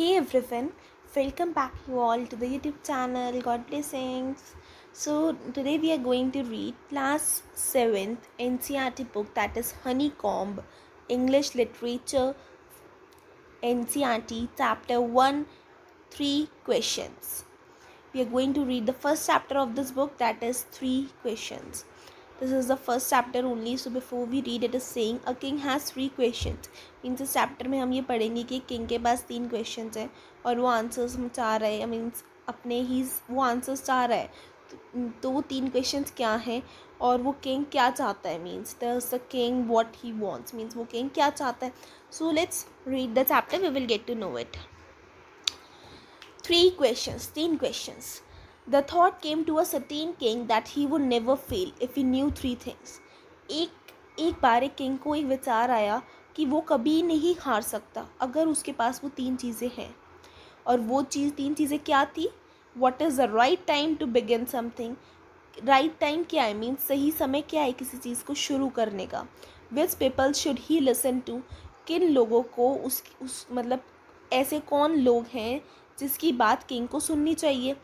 Hey everyone, welcome back you all to the YouTube channel. God blessings. So today we are going to read class 7th NCERT book, that is Honeycomb English Literature NCERT chapter 1, 3 questions. We are going to read the first chapter of this book, that is 3 questions. This is the first chapter only, so before we read it is saying a king has 3 questions. Means इस chapter में हम ये पढ़ेंगे कि king के पास 3 questions हैं और वो आंसर्स चाह रहा है, मीन्स अपने ही वो आंसर्स चाह रहा है. तो वो 3 क्वेश्चंस क्या हैं और वो किंग क्या चाहता है, means the king what he wants, means वो किंग क्या चाहता है. So let's read the chapter, we will get to know it. 3 questions, 3 questions. The thought came to a certain king that he would never fail if he knew 3 things. एक बार एक king को एक विचार आया कि वो कभी नहीं हार सकता अगर उसके पास वो 3 चीज़ें हैं. और वो 3 चीज़ें क्या थी? What is the right time to begin something? Right time क्या है, मीन्स सही समय क्या है किसी चीज़ को शुरू करने का. Which people should he listen to? किन लोगों को उस मतलब ऐसे कौन लोग हैं जिसकी बात किंग को सुननी चाहिए.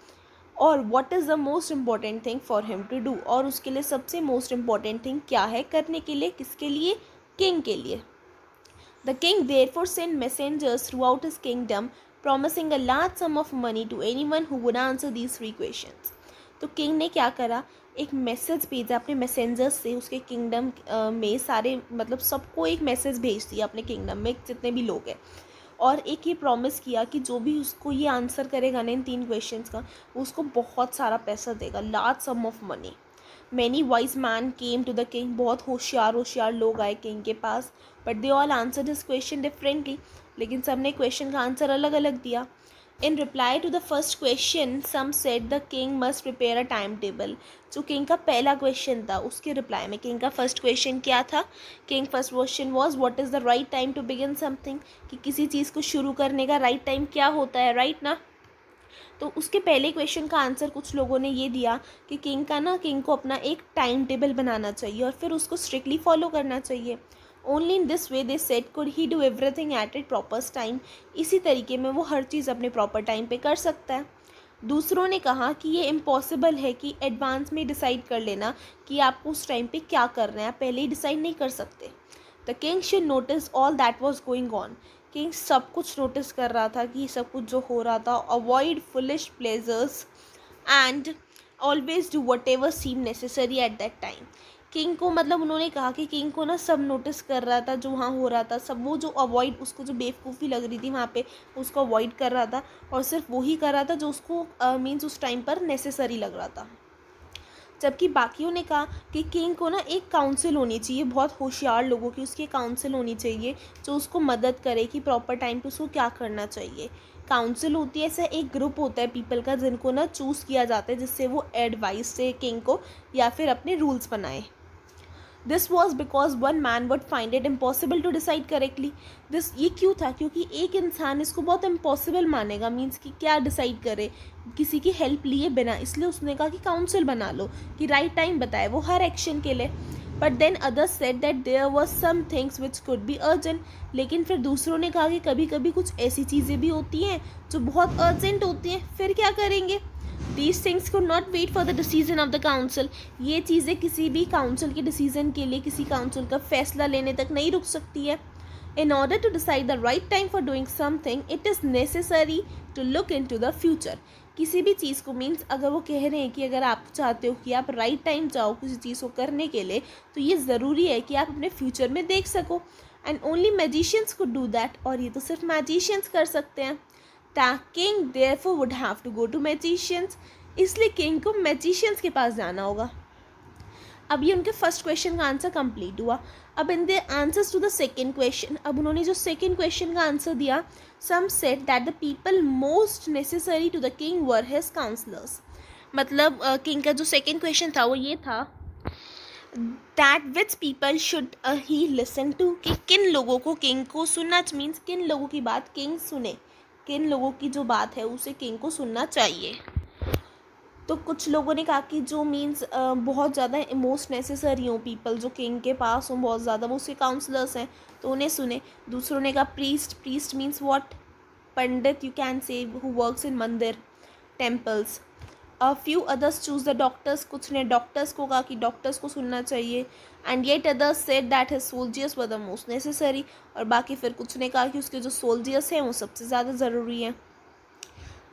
और what is the most important thing for him to do, और उसके लिए सबसे मोस्ट इम्पॉर्टेंट थिंग क्या है करने के लिए, किसके लिए, किंग के लिए. The king therefore sent messengers throughout his kingdom promising a large sum of money to anyone who would answer these 3 questions. तो किंग ने क्या करा, एक मैसेज भेजा अपने मैसेंजर्स से उसके किंगडम में सारे मतलब सबको एक मैसेज भेज दिया अपने किंगडम में जितने भी लोग हैं. और एक ये प्रॉमिस किया कि जो भी उसको ये आंसर करेगा ना इन 3 क्वेश्चंस का, उसको बहुत सारा पैसा देगा, large sum of money. Many wise man came to the king, बहुत होशियार लोग आए किंग के पास. But they all answered his question differently, लेकिन सब ने क्वेश्चन का आंसर अलग अलग दिया. In reply to the first question some said the king must prepare a time table. जो किंग का पहला क्वेश्चन था उसके रिप्लाई में, किंग का फर्स्ट क्वेश्चन क्या था, king first question was what is the right time to begin something, कि किसी चीज़ को शुरू करने का राइट टाइम क्या होता है, राइट ना. तो उसके पहले क्वेश्चन का आंसर कुछ लोगों ने ये दिया कि किंग को अपना एक टाइम टेबल बनाना चाहिए और फिर उसको स्ट्रिक्टली फॉलो करना चाहिए. Only in this way they said could he do everything at it proper time, इसी तरीके में वो हर चीज़ अपने प्रॉपर टाइम पे कर सकता है. दूसरों ने कहा कि ये इम्पॉसिबल है कि एडवांस में डिसाइड कर लेना कि आपको उस टाइम पे क्या करना है, आप पहले ही डिसाइड नहीं कर सकते. The king should notice all that was going on. King सब कुछ नोटिस कर रहा था कि सब कुछ जो हो रहा था. Avoid foolish pleasures and always do whatever seem necessary at that time. King को मतलब उन्होंने कहा कि किंग को ना सब नोटिस कर रहा था जो वहाँ हो रहा था, सब वो जो अवॉइड उसको जो बेवकूफ़ी लग रही थी वहाँ पे उसको अवॉइड कर रहा था और सिर्फ वही कर रहा था जो उसको मीन्स उस टाइम पर नेसेसरी लग रहा था. जबकि बाकियों ने कहा कि किंग को ना एक काउंसिल होनी चाहिए, बहुत होशियार लोगों की उसकी काउंसिल होनी चाहिए जो उसको मदद करे कि प्रॉपर टाइम पे उसको क्या करना चाहिए. काउंसिल होती है, ऐसा एक ग्रुप होता है पीपल का जिनको ना चूज़ किया जाता है जिससे वो एडवाइस से किंग को या फिर अपने रूल्स बनाए. This was because one man would find it impossible to decide correctly. ये क्यों था, क्योंकि एक इंसान इसको बहुत इम्पॉसिबल मानेगा, मीन्स कि क्या डिसाइड करे किसी की हेल्प लिए बिना. इसलिए उसने कहा कि काउंसिल बना लो कि राइट टाइम बताए वो हर एक्शन के लिए. But then others said that there was some things which could be urgent. लेकिन फिर दूसरों ने कहा कि कभी कभी कुछ ऐसी चीज़ें भी होती हैं जो बहुत अर्जेंट होती हैं, फिर क्या करेंगे. These things could not wait for the decision of the council. ये चीज़ें किसी भी काउंसिल के डिसीजन के लिए, किसी काउंसिल का फैसला लेने तक नहीं रुक सकती है. In order to decide the right time for doing something, it is necessary to look into the future. किसी भी चीज़ को मीन्स अगर वो कह रहे हैं कि अगर आप चाहते हो कि आप राइट टाइम चाहो किसी चीज़ को करने के लिए, तो ये ज़रूरी है कि आप अपने फ्यूचर में देख सको. एंड ओनली मैजिशियंस को डू दैट, और ये तो सिर्फ मैजिशियंस कर सकते हैं. The king therefore would have to go to magicians. इसलिए किंग को मैजिशियंस के पास जाना होगा. अब ये उनके फर्स्ट क्वेश्चन का आंसर कंप्लीट हुआ. अब in the answers to the second question, अब उन्होंने जो सेकेंड क्वेश्चन का आंसर दिया, some said that the people most necessary to the king were his counsellors. मतलब किंग का जो सेकेंड क्वेश्चन था वो ये था that which people should he listen to, कि किन लोगों को किंग को सुनना, मीन्स किन लोगों की बात किंग सुने, किन लोगों की जो बात है उसे किंग को सुनना चाहिए. तो कुछ लोगों ने कहा कि जो मीन्स बहुत ज़्यादा मोस्ट नेसेसरी हो पीपल, जो किंग के पास हो बहुत ज़्यादा, वो उसके काउंसलर्स हैं तो उन्हें सुने. दूसरों ने कहा priest means what, pandit, you can say, who works in mandir, temples. A few others choose the doctors, कुछ ने डॉक्टर्स को कहा कि डॉक्टर्स को सुनना चाहिए. And yet others said that his soldiers were the most necessary. और बाकी फिर कुछ ने कहा कि उसके जो सोल्जर्स हैं वो सबसे ज़्यादा ज़रूरी हैं.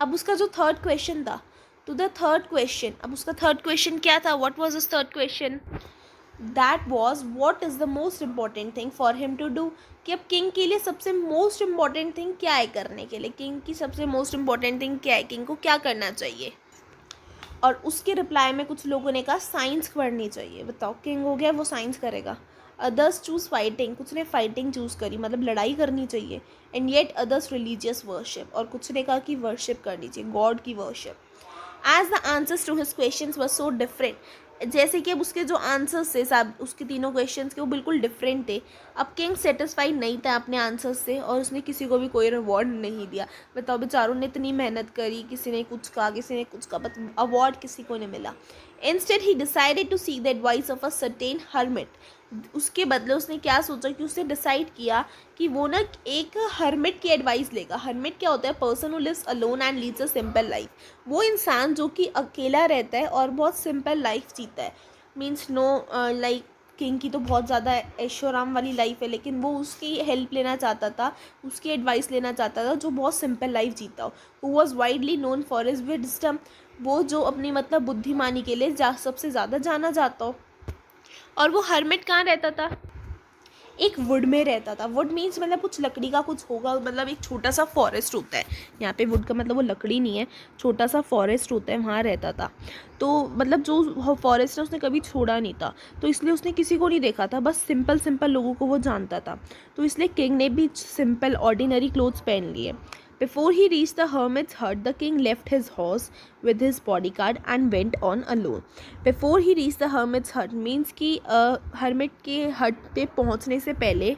अब उसका जो थर्ड क्वेश्चन था, टू द थर्ड क्वेश्चन, अब उसका थर्ड क्वेश्चन क्या था? What was his third question? That was what is the most important thing for him to do. कि अब किंग के लिए सबसे मोस्ट इम्पॉर्टेंट थिंग क्या है करने के लिए. किंग की सबसे मोस्ट इम्पॉर्टेंट थिंग क्या है, किंग को क्या करना चाहिए. और उसके रिप्लाई में कुछ लोगों ने कहा साइंस पढ़नी चाहिए. बताओ, किंग हो गया, वो साइंस करेगा. अदर्स चूज़ फाइटिंग, कुछ ने फाइटिंग चूज़ करी, मतलब लड़ाई करनी चाहिए. And yet others religious worship, और कुछ ने कहा कि वर्शिप करनी चाहिए, गॉड की worship. As the answers to his questions were so different, जैसे कि अब उसके जो आंसर्स थे सब, उसके तीनों क्वेश्चंस के, वो बिल्कुल डिफरेंट थे. अब किंग सेटिस्फाइड नहीं था अपने आंसर्स से, और उसने किसी को भी कोई रिवॉर्ड नहीं दिया. बताओ, बेचारों ने इतनी मेहनत करी, किसी ने कुछ कहा, किसी ने कुछ कहा, बट अवार्ड किसी को नहीं मिला. Instead he decided to seek the advice of a certain hermit. उसके बदले उसने क्या सोचा कि उसने डिसाइड किया कि वो ना एक हर्मिट की एडवाइस लेगा. हर्मिट क्या होता है? Person who lives alone and leads a simple life. वो इंसान जो कि अकेला रहता है और बहुत सिंपल लाइफ जीता है. मीन्स नो, लाइक किंग की तो बहुत ज़्यादा ऐशोआराम वाली लाइफ है, लेकिन वो उसकी हेल्प लेना चाहता था, उसकी एडवाइस लेना चाहता था, जो बहुत सिंपल लाइफ जीता हो. Who was widely known for his wisdom, वो जो अपनी मतलब बुद्धिमानी के लिए सबसे ज़्यादा जाना जाता हो. और वो हर्मिट कहाँ रहता था? एक वुड में रहता था. वुड मीन्स मतलब कुछ लकड़ी का कुछ होगा, मतलब एक छोटा सा फॉरेस्ट होता है. यहाँ पे वुड का मतलब वो लकड़ी नहीं है, छोटा सा फॉरेस्ट होता है, वहाँ रहता था. तो मतलब जो फॉरेस्ट है उसने कभी छोड़ा नहीं था, तो इसलिए उसने किसी को नहीं देखा था, बस सिंपल सिंपल लोगों को वो जानता था. तो इसलिए किंग ने भी सिंपल ऑर्डिनरी क्लोथ्स पहन लिए. Before he reached the hermit's hut, the king left his horse with his bodyguard and went on alone. Before he reached the hermit's hut means कि hermit के hut पे पहुंचने से पहले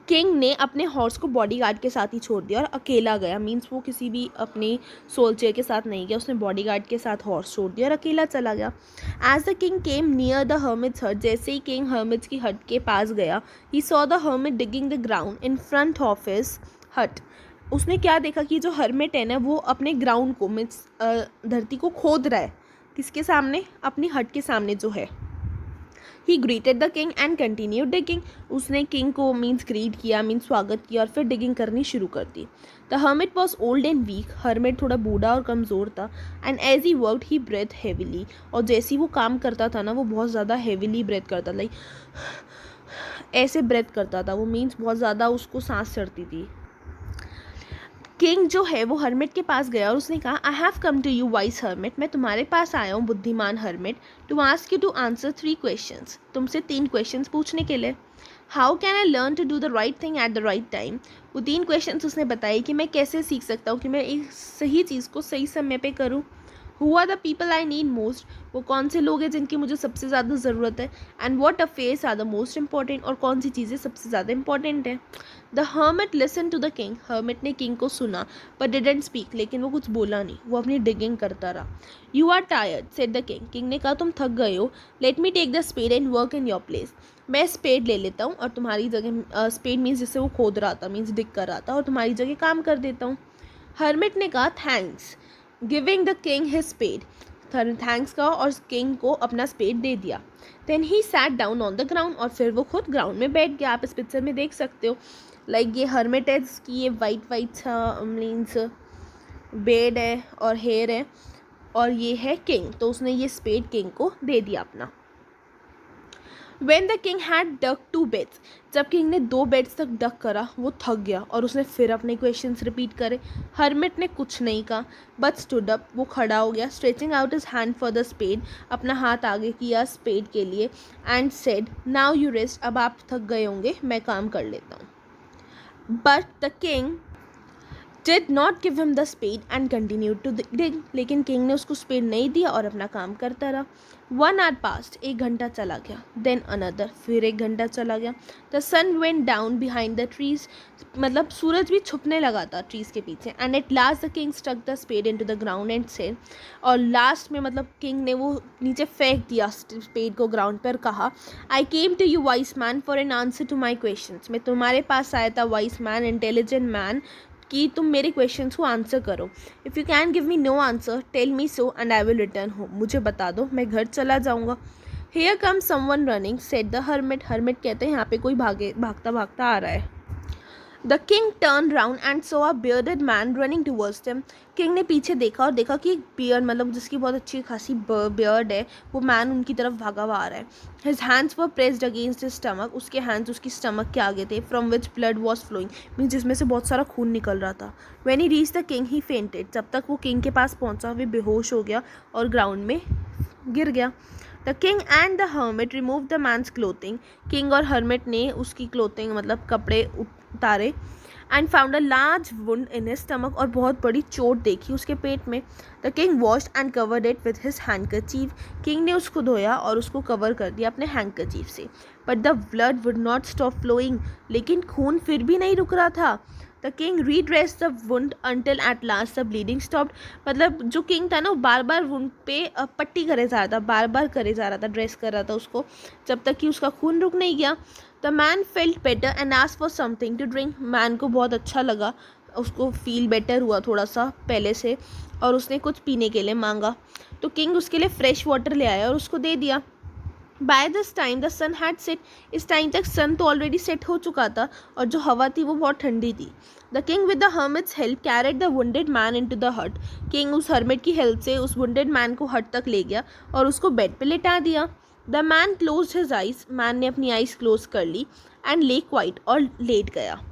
किंग ने अपने हॉर्स को बॉडीगार्ड के साथ ही छोड़ दिया और अकेला गया. मीन्स वो किसी भी अपने सोल्जर के साथ नहीं गया, उसने बॉडीगार्ड के साथ हॉर्स छोड़ दिया और अकेला चला गया. As the king came near the hermit's hut, जैसे ही किंग हर्मिट्स की हट के पास गया, he saw the hermit digging the ground in front of his हट. उसने क्या देखा कि जो हर्मिट है ना, वो अपने ग्राउंड को, मीन्स धरती को खोद रहा है. किसके सामने? अपनी हट के सामने जो है. He greeted the king and continue digging. उसने किंग को मीन्स ग्रीट किया, मीन्स स्वागत किया, और फिर डिगिंग करनी शुरू कर दी. The hermit was old and weak. Hermit थोड़ा बूढ़ा और कमज़ोर था. And as he worked he breathed heavily. और जैसे ही वो काम करता था ना, वो बहुत ज़्यादा हेविली ब्रेथ करता, लाइक ऐसे ब्रेथ करता था वो, मीन्स बहुत ज़्यादा उसको सांस चढ़ती थी. किंग जो है वो हर्मिट के पास गया और उसने कहा, I have come to you wise hermit, मैं तुम्हारे पास आया हूँ बुद्धिमान hermit, to ask you to answer 3 questions, तुमसे 3 क्वेश्चंस पूछने के लिए. How can I learn to do the right thing at the right time. वो 3 क्वेश्चंस उसने बताए कि मैं कैसे सीख सकता हूँ कि मैं एक सही चीज़ को सही समय पे करूँ. Who are the people I need most, वो कौन से लोग हैं जिनकी मुझे सबसे ज़्यादा ज़रूरत है. And what affairs are the most important, और कौन सी चीज़ें सबसे ज़्यादा इंपॉर्टेंट है. The hermit listen to the king. Hermit ने किंग को सुना बट डिडंट स्पीक, लेकिन वो कुछ बोला नहीं, वो अपनी डिगिंग करता रहा. You are tired said the king. King ने कहा, तुम थक गए हो. Let me take the spade and work in your place. मैं स्पेड ले लेता हूँ और तुम्हारी जगह, स्पेड मीन्स जिससे वो खोद रहा था, मीन्स डिग कर रहा था, और तुम्हारी जगह काम कर देता हूँ. हर्मिट ने कहा, thanks, giving the king his spade. Thanks कहा और किंग को अपना स्पेड दे दिया. Then he sat down on the ground, और फिर वो खुद ग्राउंड में बैठ गया. आप इस पिक्चर में देख सकते हो, लाइक ये हर्मिट है जिसकी ये वाइट सा मीन्स बेड है और हेयर है, और ये है किंग. तो उसने ये स्पेड किंग को दे दिया अपना. When the king had dug 2 beds, जब किंग ने 2 बेड्स तक डग करा, वो थक गया और उसने फिर अपने क्वेश्चंस रिपीट करे. हर्मिट ने कुछ नहीं कहा, बट स्टूड अप, वो खड़ा हो गया. Stretching out his hand for the spade, अपना हाथ आगे किया स्पेड के लिए. And said, now you rest, अब आप थक गए होंगे, मैं काम कर लेता हूँ. But the king did not give him the spade and continued to dig. लेकिन किंग ने उसको स्पेड नहीं दिया और अपना काम करता रहा. 1 hour passed, 1 घंटा चला गया. Then another, फिर 1 घंटा चला गया. The sun went down behind the trees, मतलब सूरज भी छुपने लगा था ट्रीज के पीछे. And at last the king stuck the spade into the ground and said, और लास्ट में मतलब किंग ने वो नीचे फेंक दिया स्पेड को ग्राउंड पर. कहा, I came to you wise man for an answer to my questions. मैं तुम्हारे पास आया था वाइस मैन, इंटेलिजेंट मैन, कि तुम मेरे क्वेश्चंस को आंसर करो. If you can give me no answer tell me so and I will return home. मुझे बता दो, मैं घर चला जाऊँगा. Here come someone running said the hermit. Hermit कहते हैं यहाँ पे कोई भागता भागता आ रहा है. The king turn round and so a bearded man running towards him. King ने पीछे देखा और देखा कि एक बियर्ड, मतलब जिसकी बहुत अच्छी खासी बियर्ड है, वो मैन उनकी तरफ भागा हुआ आ रहा है. His hands were pressed against his stomach. उसके हैंड्स उसकी स्टमक के आगे थे. From which blood was flowing, means जिसमें से बहुत सारा खून निकल रहा था. When he reach the king he fainted. जब तक वो किंग के पास पहुंचा वे बेहोश हो गया और ग्राउंड में गिर गया. The king and the hermit remove the man's clothing. King और हर्मिट ने उसकी क्लोथिंग मतलब कपड़े उतारे and found a large wound in his stomach. और बहुत बड़ी चोट देखी उसके पेट में. The king washed and covered it with his handkerchief. King ने उसको धोया और उसको कवर कर दिया अपने हैंडकरचीफ से. But the blood would not stop flowing. लेकिन खून फिर भी नहीं रुक रहा था. The king redressed the wound until at last the bleeding stopped. मतलब जो किंग था ना वो बार बार वुंड पे पट्टी करे जा रहा था, बार बार करे जा रहा था, ड्रेस कर रहा था उसको, जब तक कि उसका खून रुक नहीं गया. The man felt better and asked for something to drink. Man को बहुत अच्छा लगा, उसको फील बेटर हुआ थोड़ा सा पहले से, और उसने कुछ पीने के लिए मांगा. तो किंग उसके लिए फ्रेश वाटर ले आया और उसको दे दिया. By this time the sun had set. इस टाइम तक सन तो ऑलरेडी सेट हो चुका था और जो हवा थी वो बहुत ठंडी थी. The king with the hermits help carried the wounded man into the हट. किंग उस हर्मिट की हेल्प से उस वुंडेड मैन को हट तक ले गया और उसको बेड पे लेटा दिया. The man close his eyes. Man ने अपनी आइज क्लोज कर ली एंड ले क्वाइट और लेट गया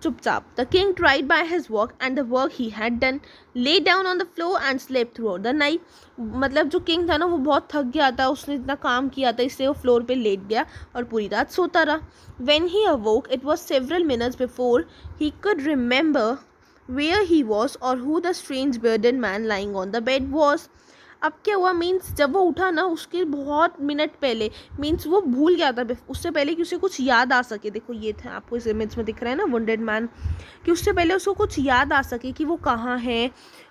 चुपचाप. The king tired by his work and the work he had done. Lay down on the floor and slept throughout the night. मतलब जो किंग था ना वो बहुत थक गया था, उसने इतना काम किया था, इसलिए वो फ्लोर पे लेट गया और पूरी रात सोता रहा. When he awoke it was several minutes before he could remember where he was और who the strange bearded man lying on the bed was. अब क्या हुआ, मीन्स जब वो उठा ना उसके बहुत मिनट पहले, मीन्स वो भूल गया था उससे पहले कि उसे कुछ याद आ सके. देखो ये था, आपको इस इमेज में दिख रहा है ना वुंडेड मैन, कि उससे पहले उसको कुछ याद आ सके कि वो कहाँ है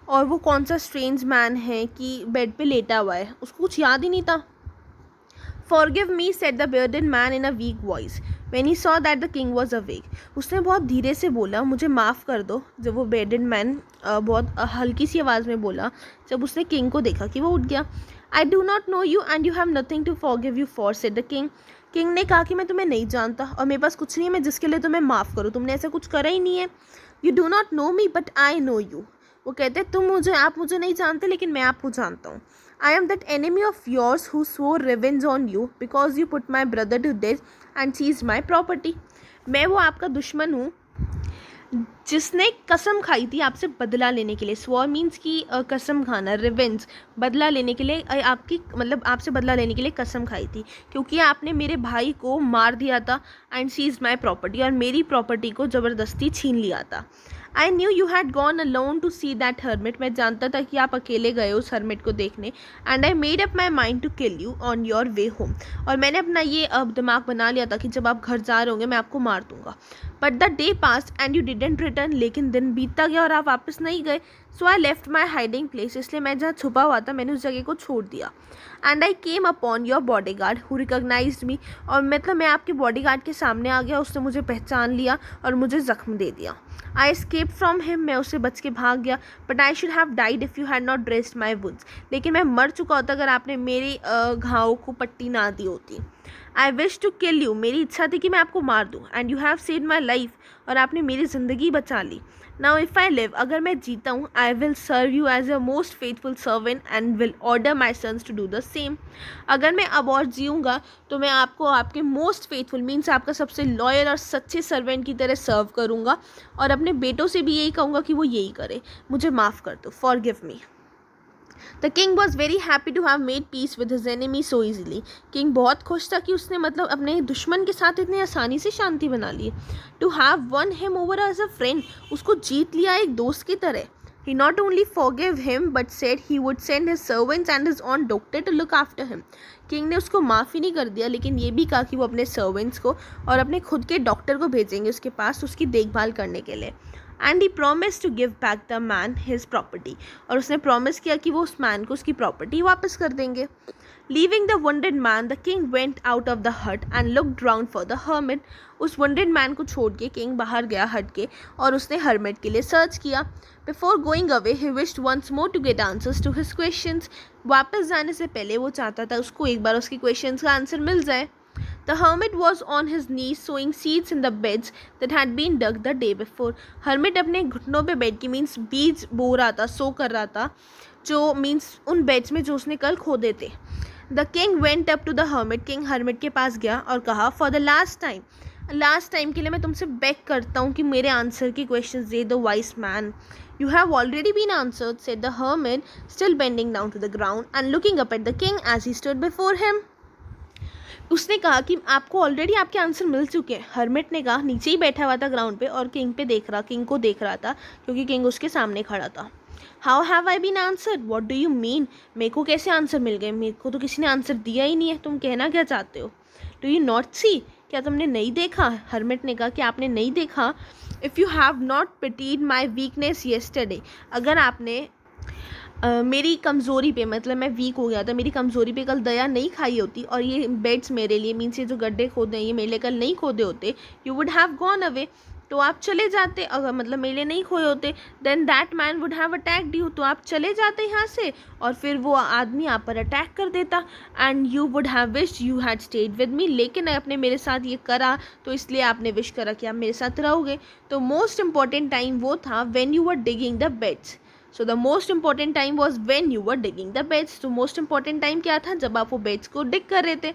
और वो कौन सा स्ट्रेंज मैन है कि बेड पे लेटा हुआ है. उसको कुछ याद ही नहीं था. Forgive me, said the bearded man in a weak voice when he saw that the king was awake. उसने बहुत धीरे से बोला, मुझे माफ़ कर दो. जब वो bearded man बहुत हल्की सी आवाज़ में बोला जब उसने किंग को देखा कि वो उठ गया. I do not know you and you have nothing to forgive you for, said the king. King ने कहा कि मैं तुम्हें नहीं जानता और मेरे पास कुछ नहीं है मैं जिसके लिए तुम्हें माफ़ करूँ. तुमने ऐसा कुछ करा ही नहीं है. You do not know me but I know you. वो कहते हैं आप मुझे नहीं जानते लेकिन मैं आपको जानता हूँ. I am that enemy of yours who swore revenge on you because you put my brother to death and seized my property. मैं वो आपका दुश्मन हूँ जिसने कसम खाई थी आपसे बदला लेने के लिए. स्वॉर मीन्स की कसम खाना, रिवेंज बदला लेने के लिए, आपकी मतलब आपसे बदला लेने के लिए कसम खाई थी क्योंकि आपने मेरे भाई को मार दिया था एंड सीज माई प्रॉपर्टी, और मेरी प्रॉपर्टी को ज़बरदस्ती छीन लिया था. I knew you had gone alone to see that hermit. मैं जानता था कि आप अकेले गए उस हर्मिट को देखने. And I made up my mind to kill you on your way home. और मैंने अपना ये अब दिमाग बना लिया था कि जब आप घर जा रहे होंगे मैं आपको मार दूंगा. But the day passed and you didn't return. लेकिन दिन बीतता गया और आप वापस नहीं गए. So I left my hiding place. इसलिए मैं जहाँ छुपा हुआ था मैंने उस जगह को छोड़ दिया. And I came upon your bodyguard who recognised me. और मतलब मैं आपके बॉडी गार्ड के सामने आ गया, उसने मुझे पहचान लिया और मुझे ज़ख्म दे दिया. आई एस्केप फ्रॉम हिम. मैं उससे बच के भाग गया. But I should have died if you had not dressed my wounds. लेकिन मैं मर चुका होता अगर आपने मेरी घाव को पट्टी ना दी होती. I wish to kill you. मेरी इच्छा थी कि मैं आपको मार दूँ. And you have saved my life. और आपने मेरी ज़िंदगी बचा ली. नाउ इफ़ आई लिव, अगर मैं जीता हूँ, I will serve you as a most faithful servant and will order my sons to do the same. अगर मैं अब और जीऊँगा तो मैं आपको आपके मोस्ट फेथफुल मीन्स आपका सबसे लॉयल और सच्चे सर्वेंट की तरह सर्व करूँगा और अपने बेटों से भी यही कहूँगा कि वो यही करे. मुझे माफ़ कर दो. Forgive me. The king was very happy to have made peace with his enemy so easily. King बहुत खुश था कि उसने मतलब अपने दुश्मन के साथ इतनी आसानी से शांति बना ली. To have won him over as a friend. उसको जीत लिया एक दोस्त की तरह. He not only forgave him but said he would send his servants and his own doctor to look after him. King ने उसको माफ़ी नहीं कर दिया लेकिन ये भी कहा कि वो अपने सर्वेंट्स को और अपने खुद के डॉक्टर को भेजेंगे उसके पास उसकी देखभाल करने के लिए. And he promise to give back the man his property. और उसने प्रॉमिस किया कि वो उस मैन को उसकी प्रॉपर्टी वापस कर देंगे. Leaving the wounded man, the king went out of the hut and looked round for the hermit. उस wounded man को छोड़ के king बाहर गया hut के और उसने hermit के लिए search किया. Before going away, he wished once more to get answers to his questions. वापस जाने से पहले वो चाहता था उसको एक बार उसकी questions का answer मिल जाए. The hermit was on his knees sowing seeds in the beds that had been dug the day before. Hermit अपने घुटनों पे बैठ के मीन्स बीज बो रहा था, सो कर रहा था, जो मीन्स उन बेड्स में जो उसने कल खोदे थे. The king went up to the hermit. King hermit के पास गया और कहा, फॉर द लास्ट टाइम के लिए मैं तुमसे बेग करता हूँ कि मेरे आंसर की क्वेश्चंस दे दो wise man. You have already been answered, said the hermit, still bending down to the ground and looking up at the king as he stood before him. उसने कहा कि आपको ऑलरेडी आपके आंसर मिल चुके हैं. हर्मिट ने कहा, नीचे ही बैठा हुआ था ग्राउंड पे और किंग को देख रहा था क्योंकि किंग उसके सामने खड़ा था. How have I been answered, what do you mean, मेरे को कैसे आंसर मिल गए, मेरे को तो किसी ने आंसर दिया ही नहीं है, तुम कहना क्या चाहते हो. डू यू नॉट सी, क्या तुमने नहीं देखा. हर्मिट ने कहा कि आपने नहीं देखा. If you have not pitied my weakness yesterday, अगर आपने मेरी कमज़ोरी पे, मतलब मैं वीक हो गया था, मेरी कमज़ोरी पे कल दया नहीं खाई होती और ये बेड्स मेरे लिए मीन्स ये जो गड्ढे खोदे हैं ये मेरे लिए कल नहीं खोदे होते, you would have gone away, तो आप चले जाते. अगर मतलब मेरे लिए नहीं खोए होते, then that man would have attacked you, तो आप चले जाते यहाँ से और फिर वो आदमी आप पर अटैक कर देता. And you would have wished you had stayed with me, लेकिन आपने मेरे साथ ये करा तो इसलिए आपने विश करा कि आप मेरे साथ रहोगे. तो मोस्ट इम्पॉर्टेंट टाइम वो था when you were digging the beds. So the most important time was when you were digging the beds. तो मोस्ट इम्पॉर्टेंट टाइम क्या था, जब आप वो बेड्स को डिग कर रहे थे.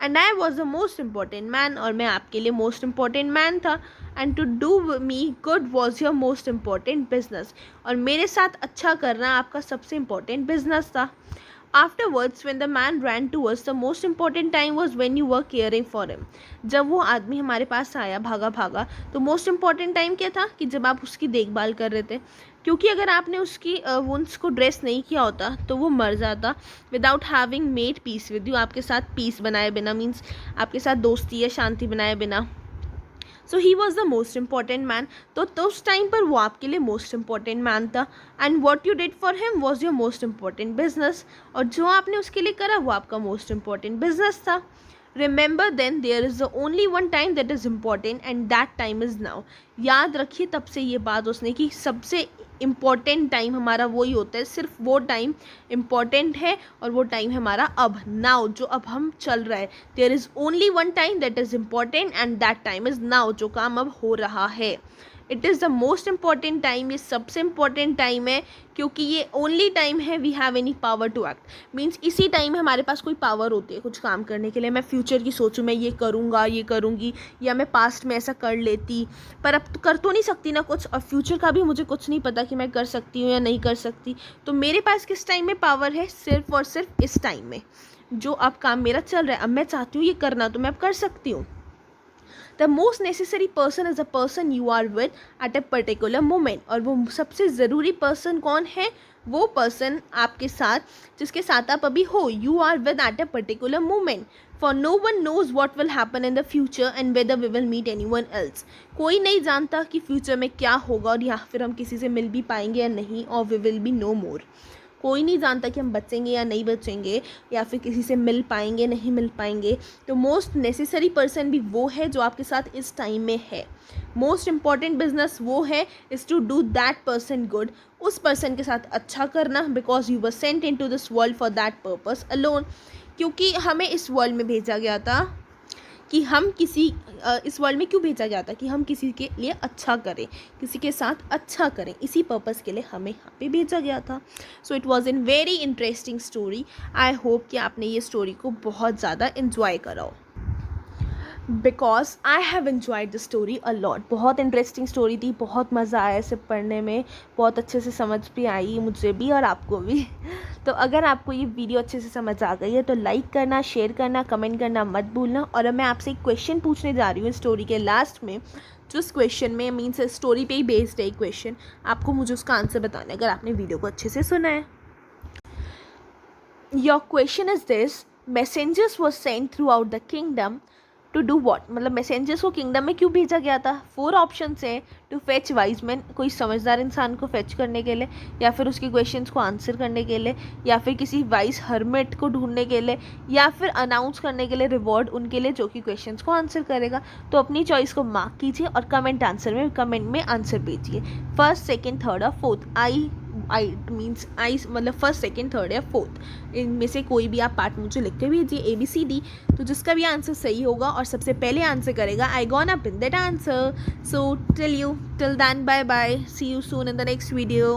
And I was the most important man, और मैं आपके लिए मोस्ट इम्पॉर्टेंट मैन था. And to do me good was your most important business, और मेरे साथ अच्छा करना आपका सबसे इम्पॉर्टेंट बिजनेस था. Afterwards, when the man ran towards, the most important time was when you were caring for him. जब वो आदमी हमारे पास आया भागा तो मोस्ट इम्पॉर्टेंट टाइम क्या था कि जब आप उसकी देखभाल कर रहे थे, क्योंकि अगर आपने उसकी वुंड्स को ड्रेस नहीं किया होता तो वो मर जाता without having made peace with you, आपके साथ पीस बनाए बिना, मीन्स आपके साथ दोस्ती या शांति बनाए बिना. So he was the most important man. तो उस टाइम पर वो आपके लिए मोस्ट इम्पॉर्टेंट मैन था. And what you did for him was your most important business, और जो आपने उसके लिए करा वो आपका मोस्ट इम्पॉर्टेंट बिजनेस था. Remember then there is the only one time that is important and that time is now. याद रखिए तब से ये बात उसने कि सबसे इम्पॉर्टेंट टाइम हमारा वही होता है, सिर्फ वो टाइम इम्पॉर्टेंट है और वो टाइम है हमारा अब, नाउ, जो अब हम चल रहा है. There is only one time that is important and that time is now, जो काम अब हो रहा है. It is the most important time, ये सबसे इम्पॉर्टेंट टाइम है क्योंकि ये ओनली टाइम है we have any power to act. Means इसी टाइम में हमारे पास कोई पावर होती है कुछ काम करने के लिए. मैं फ्यूचर की सोचूं, मैं ये करूँगा, ये करूँगी, या मैं पास्ट में ऐसा कर लेती, पर अब तो कर तो नहीं सकती ना कुछ, और फ्यूचर का भी मुझे कुछ नहीं पता कि मैं कर सकती हूँ या नहीं कर सकती. तो मेरे पास किस टाइम में पावर है, सिर्फ और सिर्फ इस टाइम में, जो अब काम मेरा चल रहा है. अब मैं चाहती हूँ ये करना तो मैं अब कर सकती हूँ. The most necessary person is a person you are with at a particular moment. और वो सबसे ज़रूरी पर्सन कौन है, वो पर्सन आपके साथ जिसके साथ आप अभी हो. You are with at a particular moment. For no one knows what will happen in the future and whether we will meet any one else. कोई नहीं जानता कि फ्यूचर में क्या होगा और या फिर हम किसी से मिल भी पाएंगे या नहीं, और वी विल बी नो मोर. कोई नहीं जानता कि हम बचेंगे या नहीं बचेंगे, या फिर किसी से मिल पाएंगे नहीं मिल पाएंगे. तो मोस्ट नेसेसरी पर्सन भी वो है जो आपके साथ इस टाइम में है. मोस्ट इम्पॉर्टेंट बिजनेस वो है is to do that person good, उस पर्सन के साथ अच्छा करना, because you were sent into this world for that purpose alone. क्योंकि हमें इस वर्ल्ड में भेजा गया था कि हम इस वर्ल्ड में क्यों भेजा गया था कि हम किसी के लिए अच्छा करें, किसी के साथ अच्छा करें. इसी पर्पस के लिए हमें यहाँ पे भेजा गया था. So it was in very interesting story. I hope कि आपने ये स्टोरी को बहुत ज़्यादा इन्जॉय करा हो, because I have enjoyed the story a lot. बहुत इंटरेस्टिंग स्टोरी थी, बहुत मज़ा आया इसे पढ़ने में, बहुत अच्छे से समझ भी आई मुझे भी और आपको भी. तो अगर आपको ये वीडियो अच्छे से समझ आ गई है तो लाइक करना, शेयर करना, कमेंट करना मत भूलना. और अब मैं आपसे एक क्वेश्चन पूछने जा रही हूँ स्टोरी के लास्ट में, जो इस क्वेश्चन में मीन्स स्टोरी पे ही बेस्ड है क्वेश्चन. आपको मुझे उसका आंसर बताना है अगर आपने वीडियो को अच्छे से सुना है. Your question is this: messengers were sent throughout the kingdom to do what, मतलब मैसेंजर्स को किंगडम में क्यों भेजा गया था? 4 ऑप्शन हैं। टू फेच वाइज मैन, कोई समझदार इंसान को फेच करने के लिए, या फिर उसके क्वेश्चंस को आंसर करने के लिए, या फिर किसी वाइज हर्मिट को ढूंढने के लिए, या फिर अनाउंस करने के लिए रिवॉर्ड उनके लिए जो कि क्वेश्चंस को आंसर करेगा। तो अपनी चॉइस को मार्क कीजिए और कमेंट में आंसर भेजिए, फर्स्ट, सेकेंड, थर्ड और फोर्थ। आई मीन्स आई मतलब फर्स्ट, सेकेंड, थर्ड या फोर्थ, इनमें से कोई भी आप पार्ट मुझे लिख के भेजिए, ABCD। तो जिसका भी आंसर सही होगा और सबसे पहले आंसर करेगा, I gonna pin that answer. So till then, bye bye, see you soon in the next video.